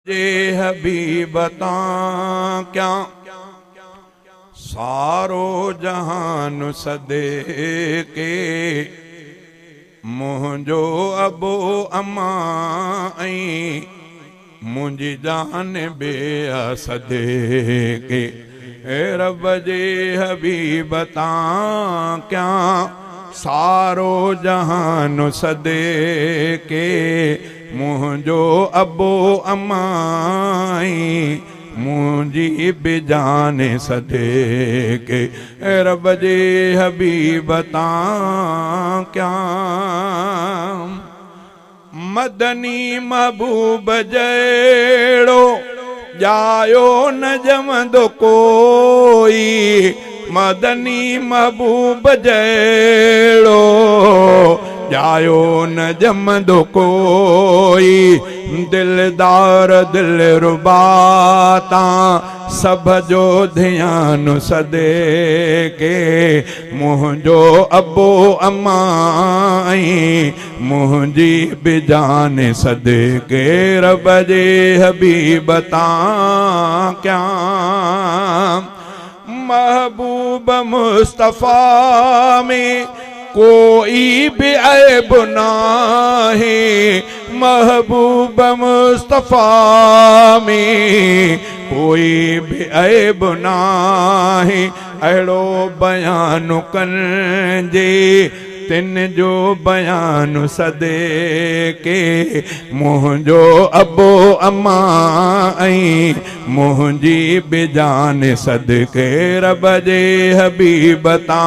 जे हबीबता क्या सारो जहान सदे के मुंहिंजो अबो अम्मा ऐं मुंहिंजी जान बे सदे के रब जे हबीबता क्या सारो जहान सदे के मुंहिंजो अबो अम्मा ऐं मुंहिंजी बिजान सदे के रब जे हबीबता क्या मदनी महबूब जहिड़ो जायो न जमंदो कोई मदनी महबूब जहिड़ो जायो न जमंदो कोई दिलदार दिल रुबाता सब जो ध्यान सदे के मुंहिंजो अबो अम्मा ऐं मुंहिंजी बिजान सदे के रब जे हबीबता क्या महबूब मुस्तफ़ा में कोई भी ऐब नाहे महबूब मुस्तफ़ा में कोई भी ऐब नाहे अहिड़ो बयान कजे तिन जो बयान सदे के मुंहिंजो अबो अम्मा ऐं मुंहिंजी बिजान सदके रब जे हबीबता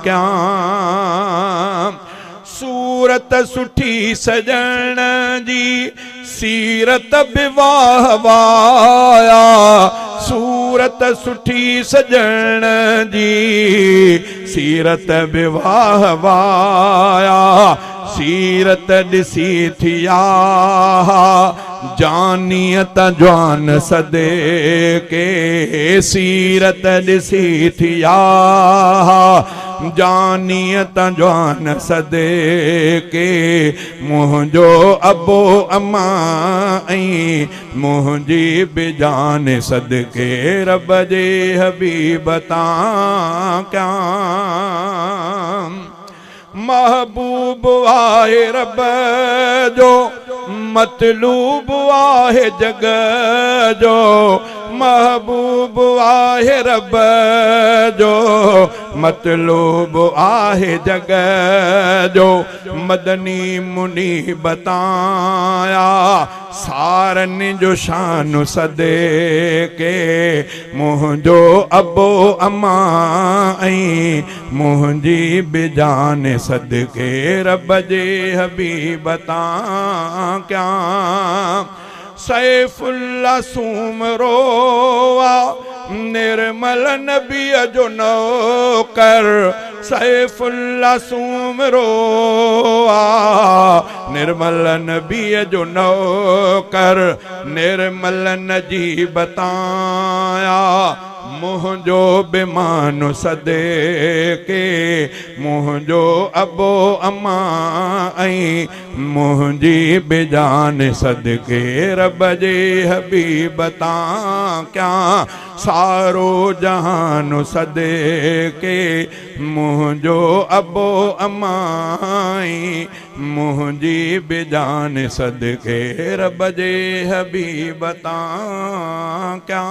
क्या सूरत सुठी सजण जी सीरत विवाह वाया सूरत सुठी सजण जी सीरत विवाह वाया सीरत ॾिसी थिया जानियत जवान सदे के सीरत ॾिसी थिया जानियत जवान सदे के मुंहिंजो अबो अम्मा ऐं मुंहिंजी बिजान सदके रब जे हबीबता क्या महबूब आहे रब जो मतलूब आहे जग जो महबूब आहे रब जो मतलूब आहे जग जो मदनी मुनी बताया सारन जो शान सदे के मुंहिंजो अबो अम्मा ऐं मुंहिंजी बिजान सदके रब जे हबीबता क्या सैफुल्ला सूमरो निर्मल नबी जो नौकर सैफुल्ला सूमरो निर्मल नबी जो नौकर निर्मल नजी बताया मुंहिंजो बेमान सदे के मुंहिंजो अबो अम्मा ऐं मुंहिंजी बिजान सदके रब जे हबीबता क्या सारो जहान सदे के मुंहिंजो अबो अम्मा ऐं मुंहिंजी बिजान सदके रब जे हबीबता क्या